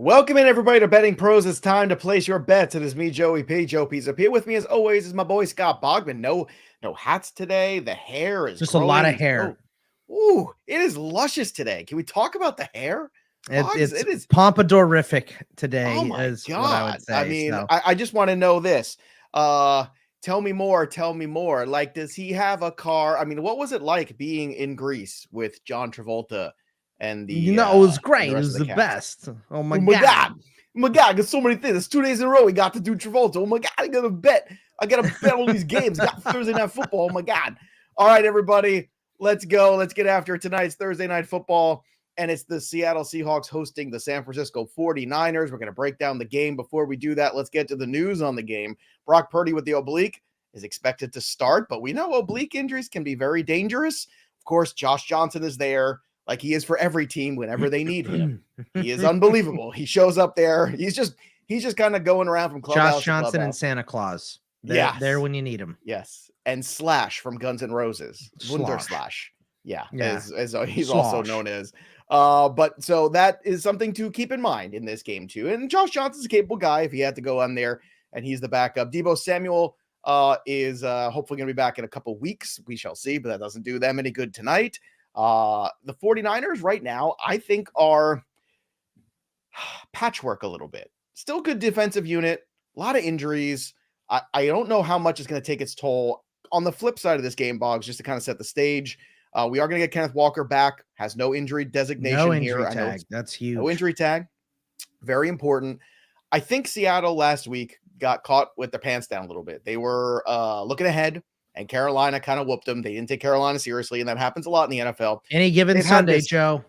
Welcome in, everybody, to Betting Pros. It's time to place your bets. It is me, Joey P. Joe P's up here with me, as always, is my boy Scott Bogman. No hats today. The hair is just growing. A lot of hair. It is luscious today. Can we talk about the hair? It is pompadourific today. Oh my is God. what I would say. I mean, I just want to know this. Tell me more. Tell me more. Like, does he have a car? I mean, what was it like being in Greece with John Travolta? And it was great. It was the best. Oh my God. Oh my God, I got so many things. It's 2 days in a row we got to do Travolta. Oh my God, I got to bet. I got to bet all these games. I got Thursday Night Football. Oh my God. All right, everybody, let's go. Let's get after tonight's Thursday Night Football. And it's the Seattle Seahawks hosting the San Francisco 49ers. We're going to break down the game. Before we do that, let's get to the news on the game. Brock Purdy with the oblique is expected to start, but we know oblique injuries can be very dangerous. Of course, Josh Johnson is there, like he is for every team whenever they need him. He is unbelievable. He shows up there. He's just kind of going around from clubhouse Josh Johnson to clubhouse. And Santa Claus. They're there when you need him. Yes. And Slash from Guns N' Roses. Wunder Slash. Yeah. As he's Slosh. Also known as. But so that is something to keep in mind in this game too. And Josh Johnson's a capable guy if he had to go on there, and he's the backup. Deebo Samuel is hopefully going to be back in a couple weeks. We shall see, but that doesn't do them any good tonight. The 49ers right now, I think, are patchwork a little bit. Still good defensive unit, a lot of injuries. I don't know how much is going to take its toll. On the flip side of this game, Boggs, just to kind of set the stage, we are going to get Kenneth Walker back, has no injury designation no injury here. Tag. That's huge. No injury tag. Very important. I think Seattle last week got caught with their pants down a little bit. They were looking ahead, and Carolina kind of whooped them. They didn't take Carolina seriously, and that happens a lot in the NFL. Any given Sunday, Joe.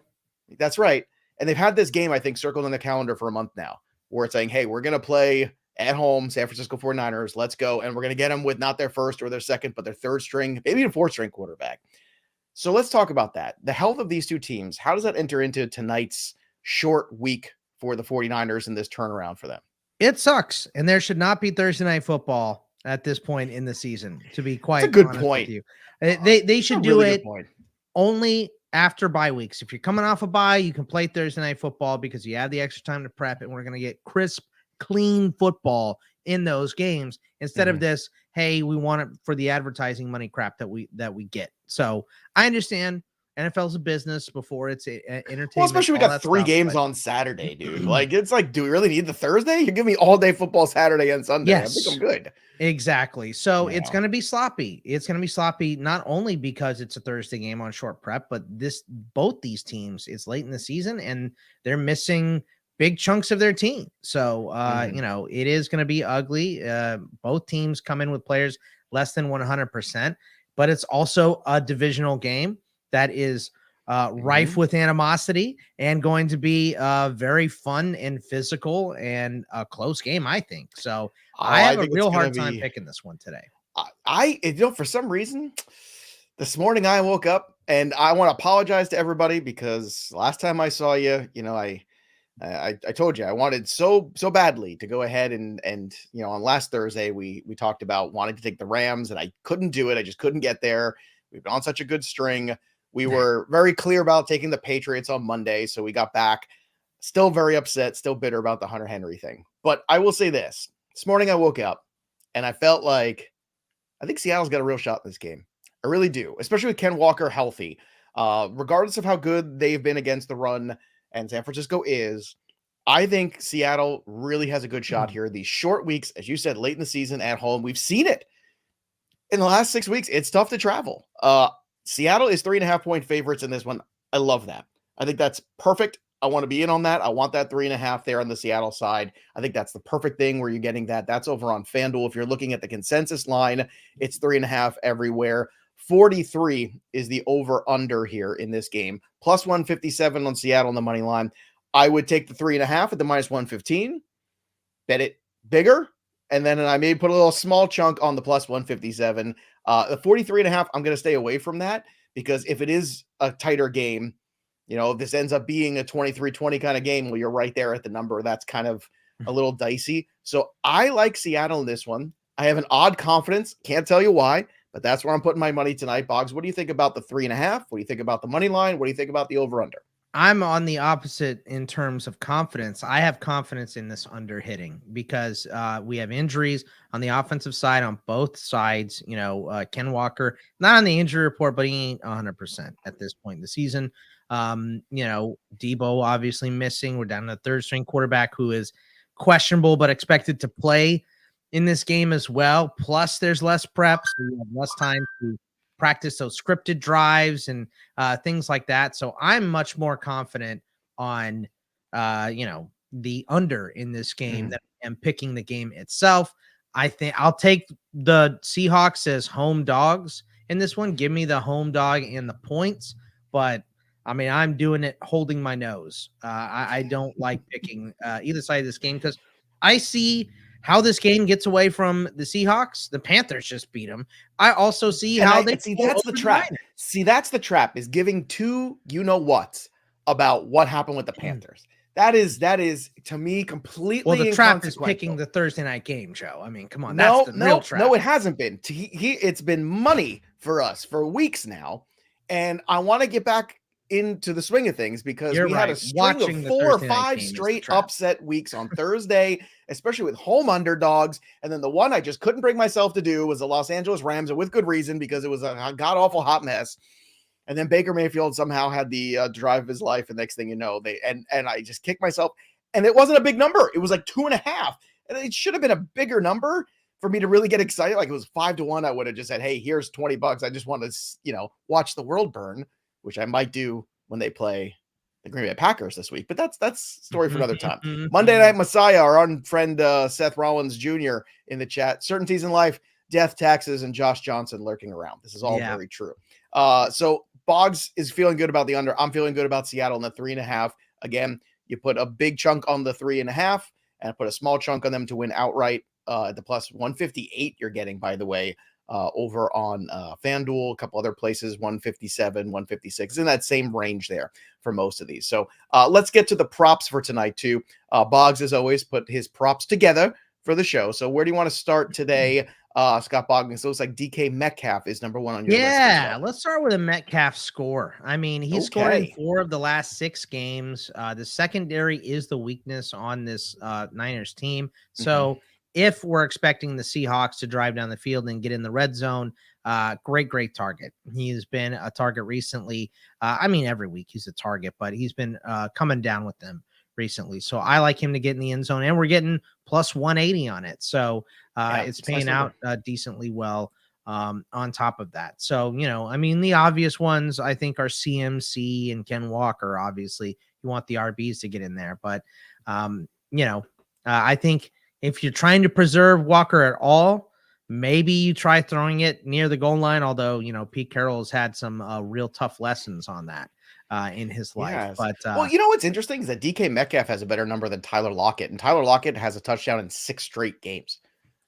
That's right. And they've had this game, I think, circled on the calendar for a month now, where it's saying, hey, we're going to play at home, San Francisco 49ers. Let's go. And we're going to get them with not their first or their second, but their third string, maybe a fourth string quarterback. So let's talk about that. The health of these two teams, how does that enter into tonight's short week for the 49ers and this turnaround for them? It sucks. And there should not be Thursday Night Football at this point in the season, to be quite honest. That's a good point. With you. They should do it only after bye weeks. If you're coming off a bye, you can play Thursday Night Football because you have the extra time to prep, and we're going to get crisp, clean football in those games instead of this, hey, we want it for the advertising money crap that we get. So I understand NFL's a business before it's entertainment. Well, especially we got three games on Saturday, dude. Like, it's like, do we really need the Thursday? You give me all day football Saturday and Sunday. Yes. I think I'm good. Exactly. So it's going to be sloppy. It's going to be sloppy, not only because it's a Thursday game on short prep, but both these teams, it's late in the season and they're missing big chunks of their team. So, it is going to be ugly. Both teams come in with players less than 100%, but it's also a divisional game that is rife with animosity and going to be very fun and physical and a close game, I think. So I have a real hard time picking this one today. For some reason, this morning I woke up, and I want to apologize to everybody because last time I saw you, I told you I wanted so badly to go ahead and on last Thursday we talked about wanting to take the Rams, and I couldn't do it. I just couldn't get there. We've been on such a good string. We were very clear about taking the Patriots on Monday, so we got back. Still very upset, still bitter about the Hunter Henry thing. But I will say this morning I woke up and I felt like I think Seattle's got a real shot in this game. I really do, especially with Ken Walker healthy. Regardless of how good they've been against the run, and San Francisco is, I think Seattle really has a good shot here. These short weeks, as you said, late in the season at home, we've seen it in the last 6 weeks. It's tough to travel. Seattle is 3.5-point favorites in this one. I love that. I think that's perfect. I want to be in on that. I want that 3.5 there on the Seattle side. I think that's the perfect thing where you're getting that. That's over on FanDuel. If you're looking at the consensus line, it's 3.5 everywhere. 43 is the over-under here in this game. Plus 157 on Seattle on the money line. I would take the 3.5 at the minus 115. Bet it bigger. And then I may put a little small chunk on the plus 157. The 43.5, I'm going to stay away from that because if it is a tighter game, if this ends up being a 23-20 kind of game, well, you're right there at the number. That's kind of a little dicey. So I like Seattle in this one. I have an odd confidence. Can't tell you why, but that's where I'm putting my money tonight. Boggs, what do you think about the 3.5? What do you think about the money line? What do you think about the over-under? I'm on the opposite in terms of confidence. I have confidence in this under hitting because we have injuries on the offensive side on both sides. Ken Walker, not on the injury report, but he ain't 100% at this point in the season. Debo obviously missing. We're down to the third string quarterback who is questionable but expected to play in this game as well. Plus, there's less prep, so we have less time to practice those scripted drives and things like that. So I'm much more confident on, the under in this game than I am picking the game itself. I think I'll take the Seahawks as home dogs in this one. Give me the home dog and the points, but I mean, I'm doing it holding my nose. I don't like picking either side of this game because I see how this game gets away from the Seahawks. The Panthers just beat them. I also see that's the trap. That's the trap is giving two whats about what happened with the Panthers. That is to me completely. Well, the trap is picking the Thursday night game, Joe. I mean, come on, that's the real trap. No, it hasn't been. It's been money for us for weeks now, and I want to get back into the swing of things because we had a string of 4 or 5 straight upset weeks on Thursday, especially with home underdogs. And then the one I just couldn't bring myself to do was the Los Angeles Rams, and with good reason because it was a god-awful hot mess. And then Baker Mayfield somehow had the drive of his life, and next thing you know, and I just kicked myself. And it wasn't a big number. It was like 2.5. And it should have been a bigger number for me to really get excited. Like it was 5-1. I would have just said, hey, here's $20. I just want to, watch the world burn, which I might do when they play the Green Bay Packers this week. But that's story for another time. Monday Night Messiah, our own friend Seth Rollins Jr. in the chat. Certainties in life, death, taxes, and Josh Johnson lurking around. This is all very true. So Boggs is feeling good about the under. I'm feeling good about Seattle in the 3.5. Again, you put a big chunk on the 3.5 and put a small chunk on them to win outright at the plus 158 you're getting, by the way, over on FanDuel, a couple other places, 157, 156, in that same range there for most of these. So let's get to the props for tonight too. Boggs, as always, put his props together for the show. So where do you want to start today? Scott Boggs, so it looks like DK Metcalf is number 1 on your list. Yeah, let's start with a Metcalf score. I mean, he's scored in 4 of the last 6 games. The secondary is the weakness on this Niners team. So if we're expecting the Seahawks to drive down the field and get in the red zone, great target. He's been a target recently. I mean, every week he's a target, but he's been coming down with them recently. So I like him to get in the end zone, and we're getting plus 180 on it. So it's paying out decently well on top of that. So, I mean, the obvious ones I think are CMC and Ken Walker. Obviously, you want the RBs to get in there, but I think if you're trying to preserve Walker at all, maybe you try throwing it near the goal line. Although, Pete Carroll has had some real tough lessons on that in his life. Yes. But what's interesting is that DK Metcalf has a better number than Tyler Lockett, and Tyler Lockett has a touchdown in 6 straight games,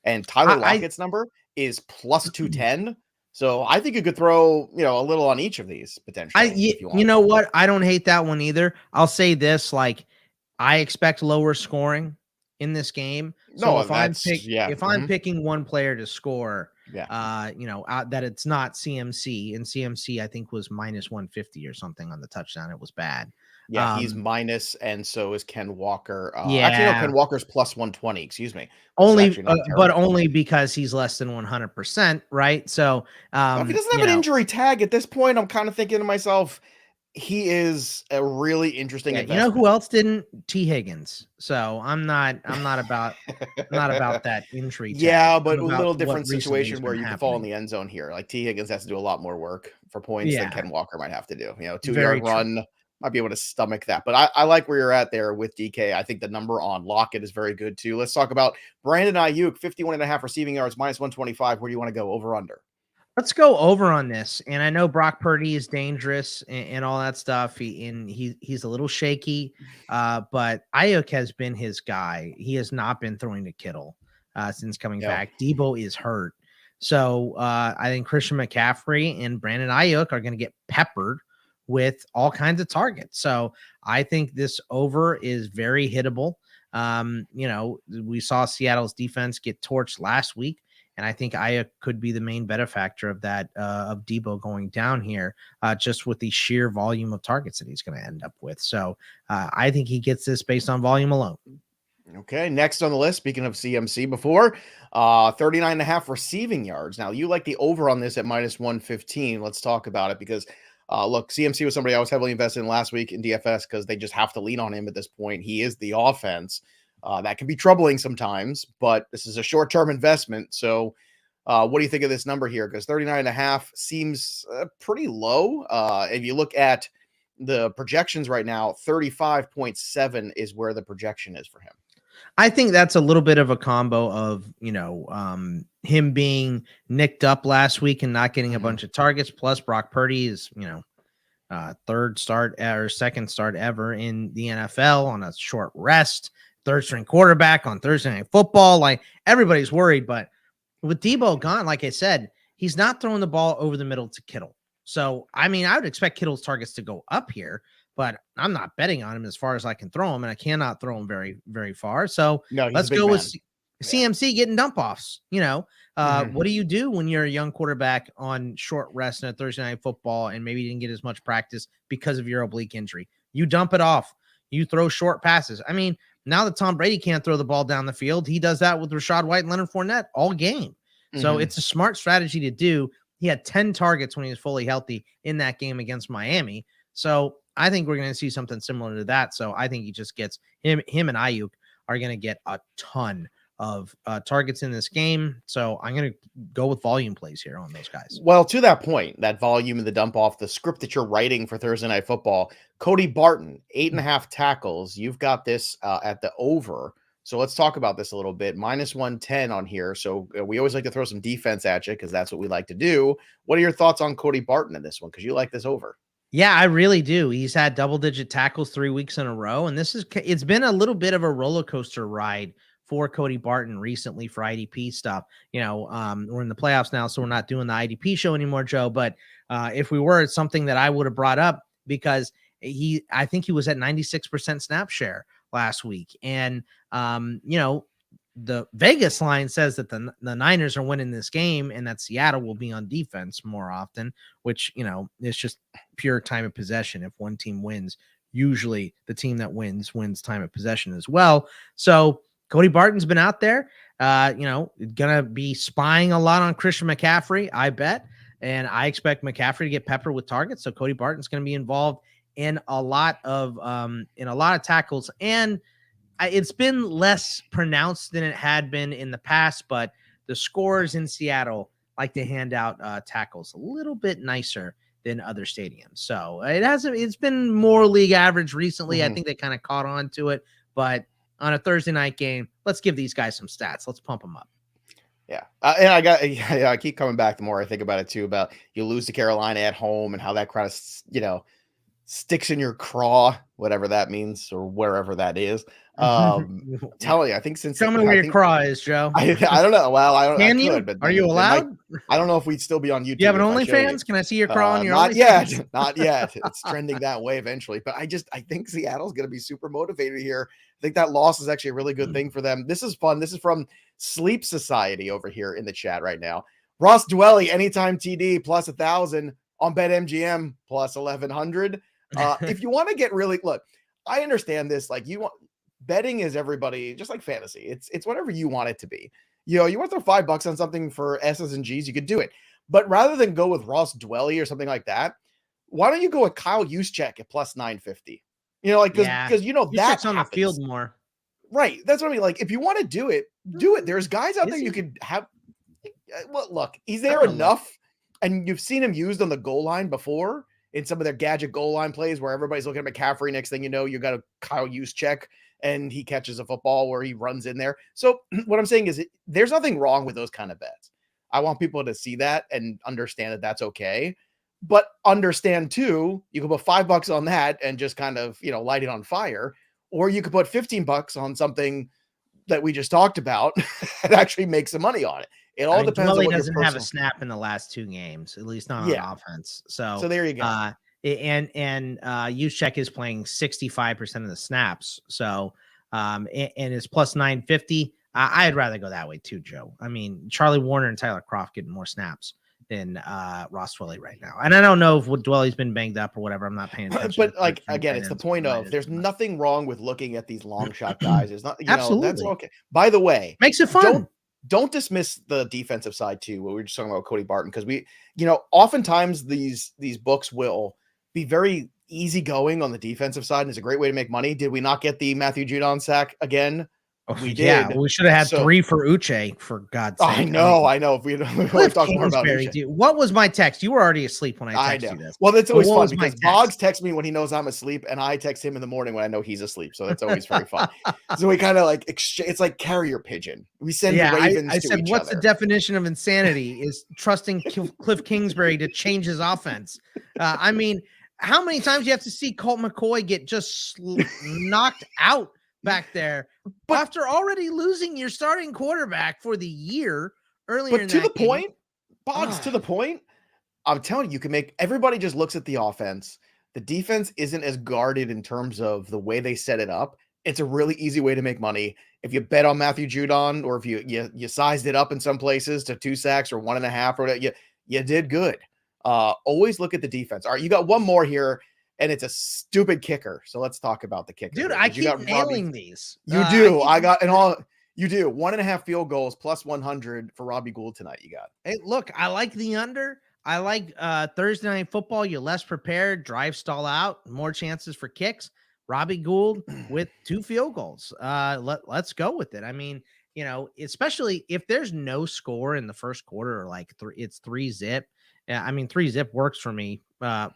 and Tyler Lockett's number is plus 210. So I think you could throw, a little on each of these potentially. You know what? I don't hate that one either. I'll say this, like, I expect lower scoring in this game. So if I'm picking one player to score, that it's not CMC, and CMC I think was minus 150 or something on the touchdown. It was bad. Yeah, he's minus, and so is Ken Walker. Actually, no, Ken Walker's plus 120. Excuse me. But only because he's less than 100%, right? So if he doesn't have an injury tag at this point, I'm kind of thinking to myself, he is a really interesting investment. You know who else didn't? T. Higgins. So I'm not about that injury tag. Yeah, but a little different situation where you can fall in the end zone here. Like T. Higgins has to do a lot more work for points than Ken Walker might have to do. 2-yard run might be able to stomach that. But I like where you're at there with DK. I think the number on Lockett is very good too. Let's talk about Brandon Ayuk, 51.5 receiving yards, minus 125. Where do you want to go, over under? Let's go over on this. And I know Brock Purdy is dangerous and all that stuff. He's a little shaky, but Ayuk has been his guy. He has not been throwing to Kittle since coming back. Debo is hurt. So I think Christian McCaffrey and Brandon Ayuk are going to get peppered with all kinds of targets. So I think this over is very hittable. We saw Seattle's defense get torched last week. And I think Aya could be the main benefactor of that, of Debo going down here, just with the sheer volume of targets that he's going to end up with. So I think he gets this based on volume alone. Okay, next on the list, speaking of CMC before, 39.5 receiving yards. Now, you like the over on this at minus 115. Let's talk about it because, look, CMC was somebody I was heavily invested in last week in DFS because they just have to lean on him at this point. He is the offense. That can be troubling sometimes, but this is a short-term investment. So what do you think of this number here? Because 39.5 seems pretty low. If you look at the projections right now, 35.7 is where the projection is for him. I think that's a little bit of a combo of, him being nicked up last week and not getting a bunch of targets. Plus Brock Purdy is, third start or second start ever in the NFL on a short rest, third string quarterback on Thursday Night Football. Like, everybody's worried, but with Debo gone, like I said, he's not throwing the ball over the middle to Kittle. So, I mean, I would expect Kittle's targets to go up here, but I'm not betting on him as far as I can throw him, and I cannot throw him very, very far. So let's go with CMC getting dump offs. What do you do when you're a young quarterback on short rest in a Thursday Night Football and maybe didn't get as much practice because of your oblique injury? You dump it off. You throw short passes. I mean, now that Tom Brady can't throw the ball down the field, he does that with Rachaad White and Leonard Fournette all game. So it's a smart strategy to do. He had 10 targets when he was fully healthy in that game against Miami. So I think we're going to see something similar to that. So I think he just gets him and Ayuk are going to get a ton of targets in this game. So I'm going to go with volume plays here on those guys. Well, to that point, that volume and the dump off, the script that you're writing for Thursday Night Football, Cody Barton, 8.5 tackles. You've got this at the over. So let's talk about this a little bit. Minus 110 on here. So we always like to throw some defense at you because that's what we like to do. What are your thoughts on Cody Barton in this one? Because you like this over. Yeah, I really do. He's had double-digit tackles 3 weeks in a row, and it's been a little bit of a roller coaster ride for Cody Barton recently for IDP stuff. We're in the playoffs now, so we're not doing the IDP show anymore, Joe. But if we were, it's something that I would have brought up because I think he was at 96% snap share last week, and the Vegas line says that the Niners are winning this game and that Seattle will be on defense more often, which, it's just pure time of possession. If one team wins, usually the team that wins time of possession as well. So Cody Barton's been out there, going to be spying a lot on Christian McCaffrey, I bet. And I expect McCaffrey to get peppered with targets. So Cody Barton's going to be involved in a lot of tackles, and it's been less pronounced than it had been in the past, but the scores in Seattle like to hand out tackles a little bit nicer than other stadiums. So it's been more league average recently. I think they kind of caught on to it, but on a Thursday night game, let's give these guys some stats. Let's pump them up. Yeah. And I keep coming back the more I think about it too, about you lose to Carolina at home and how that kind of, sticks in your craw, whatever that means or wherever that is. Telling you, I think since tell me where your craw is, Joe. I don't know. Well, I don't. Can you? But are you allowed? I don't know if we'd still be on YouTube. You have an OnlyFans? Can I see your craw on your not OnlyFans? Yet, not yet. It's trending that way eventually. But I think Seattle's going to be super motivated here. I think that loss is actually a really good thing for them. This is fun. This is from Sleep Society over here in the chat right now. Ross Dwelly, anytime TD plus 1,000 on BetMGM plus 1,100. If you want to get really, look, I understand this. Like betting is everybody, just like fantasy. It's whatever you want it to be. You want to throw $5 on something for S's and G's, you could do it. But rather than go with Ross Dwelly or something like that, why don't you go with Kyle Juszczyk at plus 950? Because that's on the field more. Right. That's what I mean. Like, if you want to do it, do it. There's guys out there you could have. Well, look, he's there enough, and you've seen him used on the goal line before in some of their gadget goal line plays where everybody's looking at McCaffrey. Next thing you know, you got a Kyle Juszczyk and he catches a football where he runs in there. So what I'm saying is there's nothing wrong with those kind of bets. I want people to see that and understand that that's okay. But understand too, you can put $5 on that and just kind of, light it on fire. Or you could put $15 on something that we just talked about and actually make some money on it. It all depends on what doesn't have a snap in the last 2 games, at least not on offense. So there you go. And Juszczyk is playing 65% of the snaps. So and it's plus 950. I'd rather go that way too, Joe. I mean, Charlie Warner and Tyler Kroft getting more snaps than Ross Dwelley right now. And I don't know if Dwelley's been banged up or whatever. I'm not paying attention. But like, again, it's the point of there's nothing wrong with looking at these long shot guys. It's not, Absolutely. that's okay. By the way, makes it fun. Don't dismiss the defensive side too. What we were just talking about Cody Barton, because oftentimes these books will be very easygoing on the defensive side, and it's a great way to make money. Did we not get the Matthew Judon sack again? We did. Yeah, we should have had 3 for Uche, for God's sake. I know. If we talk more about Uche. What was my text? You were already asleep when I texted you this. Well, that's always fun because Boggs texts me when he knows I'm asleep, and I text him in the morning when I know he's asleep. So that's always very fun. So we kind of like exchange. It's like carrier pigeon. We send ravens I to said, each what's other. the definition of insanity? Is trusting Cliff Kingsbury to change his offense. I mean, how many times do you have to see Colt McCoy get just knocked out back there, but after already losing your starting quarterback for the year earlier? But to the point, Boggs, to the point, I'm telling you, can make everybody just looks at the offense. The defense isn't as guarded in terms of the way they set it up. It's a really easy way to make money. If you bet on Matthew Judon, or if you sized it up in some places to 2 sacks or 1.5, or whatever, you did good. Always look at the defense. All right, you got one more here. And it's a stupid kicker. So let's talk about the kicker. Dude, I keep nailing these. You do. You do. 1.5 field goals plus 100 for Robbie Gould tonight. You got. Hey, look, I like the under. I like Thursday Night Football. You're less prepared. Drive stall out. More chances for kicks. Robbie Gould with 2 field goals. Let's go with it. I mean, especially if there's no score in the first quarter, or like it's 3-zip. I mean, 3-zip works for me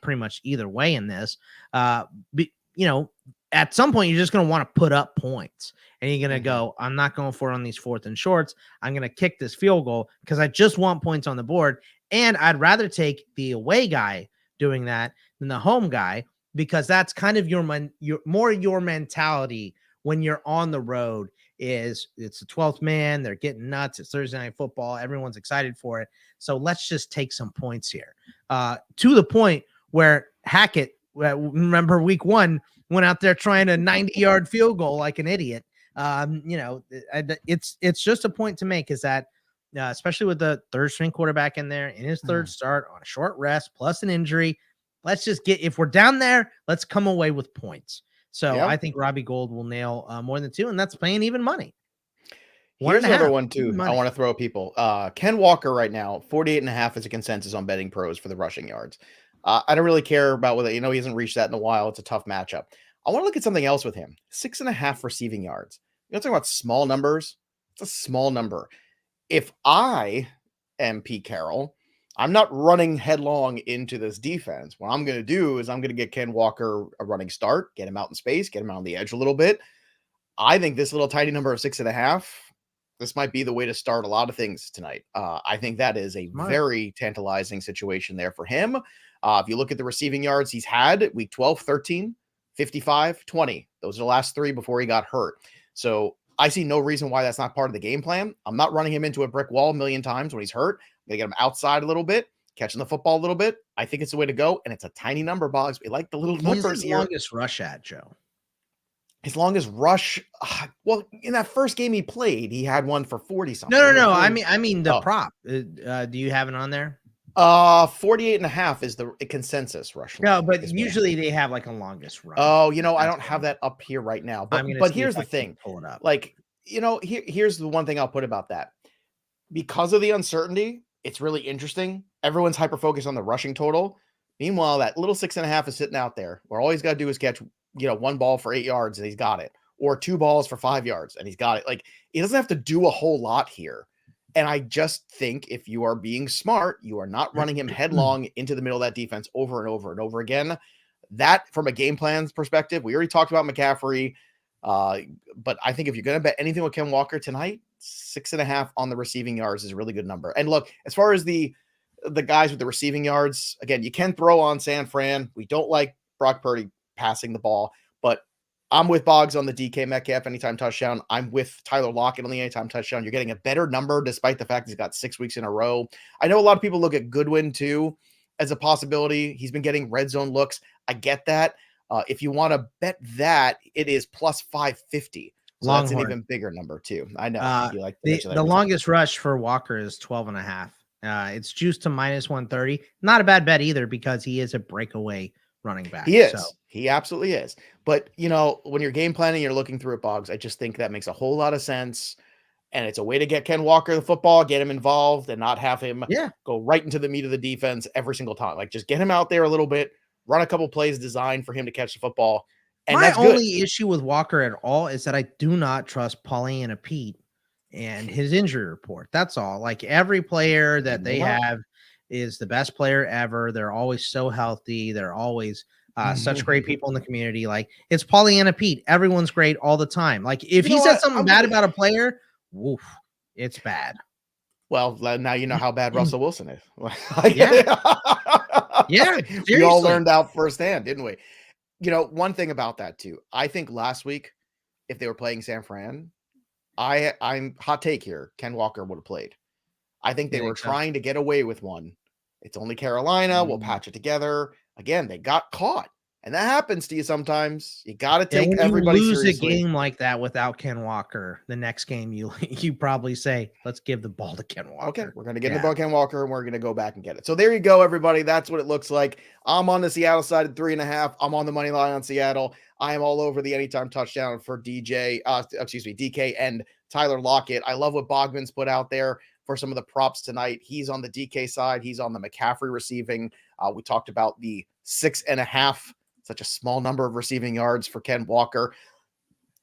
pretty much either way in this. At some point, you're just going to want to put up points, and you're going to go, I'm not going for it on these 4th and shorts. I'm going to kick this field goal because I just want points on the board. And I'd rather take the away guy doing that than the home guy, because that's kind of your mentality when you're on the road. It's the 12th man. They're getting nuts. It's Thursday Night Football. Everyone's excited for it. So let's just take some points here. To the point where Hackett, remember week 1, went out there trying a 90-yard field goal like an idiot. It's just a point to make, is that especially with the third string quarterback in there in his third start on a short rest plus an injury, let's just if we're down there, let's come away with points. So I think Robbie Gould will nail more than 2, and that's paying even money. Here's another one too. I want to throw at people. Ken Walker right now, 48.5 is a consensus on betting pros for the rushing yards. I don't really care about whether, he hasn't reached that in a while. It's a tough matchup. I want to look at something else with him. 6.5 receiving yards. Talking about small numbers. It's a small number. If I am Pete Carroll, I'm not running headlong into this defense. What I'm going to do is I'm going to get Ken Walker a running start, get him out in space, get him out on the edge a little bit. I think this little tiny number of 6.5, this might be the way to start a lot of things tonight. I think that is a very tantalizing situation there for him. If you look at the receiving yards he's had, week 12, 13, 55, 20. Those are the last 3 before he got hurt. So I see no reason why that's not part of the game plan. I'm not running him into a brick wall a million times when he's hurt. I'm going to get him outside a little bit, catching the football a little bit. I think it's the way to go, and it's a tiny number, Boggs. We like the little numbers here. Longest rush at, Joe? His longest rush, well, in that first game he played, he had one for 40-something. No. I mean the prop. Do you have it on there? 48.5 is the consensus rush. No, but usually they have like a longest rush. Oh, I don't have that up here right now. But here's the thing. Pull it up. Like, here's the one thing I'll put about that. Because of the uncertainty, it's really interesting. Everyone's hyper-focused on the rushing total. Meanwhile, that little 6.5 is sitting out there where all he's got to do is catch, 1 ball for 8 yards and he's got it, or 2 balls for 5 yards and he's got it. Like, he doesn't have to do a whole lot here. And I just think if you are being smart, you are not running him headlong into the middle of that defense over and over and over again. That, from a game plan's perspective, we already talked about McCaffrey. But I think if you're going to bet anything with Ken Walker tonight, 6.5 on the receiving yards is a really good number. And look, as far as the guys with the receiving yards, again, you can throw on San Fran. We don't like Brock Purdy passing the ball, but I'm with Boggs on the DK Metcalf anytime touchdown. I'm with Tyler Lockett on the anytime touchdown. You're getting a better number despite the fact he's got 6 weeks in a row. I know a lot of people look at Goodwin too as a possibility. He's been getting red zone looks. I get that. If you want to bet that, it is plus 550 So that's an Longhorn. even bigger number too. I know you like the longest rush for Walker is 12.5. It's juiced to -130. Not a bad bet either because he is a breakaway running back. He is. So. He absolutely is. But, you know, when you're game planning, you're looking through it, Boggs. I just think that makes a whole lot of sense. And it's a way to get Ken Walker the football, get him involved, and not have him go right into the meat of the defense every single time. Like, just get him out there a little bit, run a couple plays designed for him to catch the football. And my only good. issue with Walker at all is that I do not trust Pollyanna Pete and his injury report. That's all. Like, every player that they have is the best player ever. They're always so healthy. They're always such great people in the community. Like, it's Pollyanna Pete. Everyone's great all the time. Like, if he said something bad about a player, woof, it's bad. Well, now you know how bad Russell Wilson is. Yeah. We all learned out firsthand, didn't we? You know, one thing about that too, I think last week, if they were playing San Fran, I'm hot take here, Ken Walker would have played. I think they were trying to get away with one. It's only Carolina. We'll patch it together. Again, they got caught. And that happens to you sometimes. You got to take everybody seriously. Lose a game like that without Ken Walker, the next game you probably say, let's give the ball to Ken Walker. Okay, we're going to give the ball to Ken Walker, and we're going to go back and get it. So there you go, everybody. That's what it looks like. I'm on the Seattle side at 3.5. I'm on the money line on Seattle. I am all over the anytime touchdown for DK and Tyler Lockett. I love what Bogman's put out there for some of the props tonight. He's on the DK side. He's on the McCaffrey receiving. We talked about the 6.5. Such a small number of receiving yards for Ken Walker.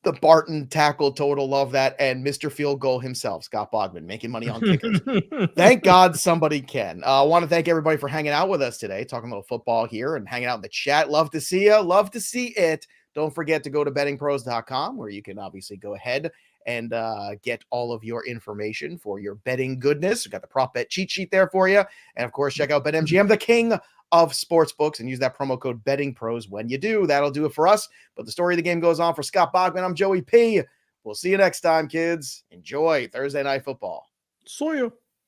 The Barton tackle total, love that. And Mr. Field Goal himself, Scott Bogman, making money on kickers. Thank God somebody can. I want to thank everybody for hanging out with us today, talking a little football here and hanging out in the chat. Love to see you. Love to see it. Don't forget to go to bettingpros.com where you can obviously go ahead and get all of your information for your betting goodness. We've got the prop bet cheat sheet there for you. And of course, check out BetMGM, the king of sportsbooks, and use that promo code BettingPros when you do. That'll do it for us. But the story of the game goes on. For Scott Bogman, I'm Joey P. We'll see you next time, kids. Enjoy Thursday Night Football. See you.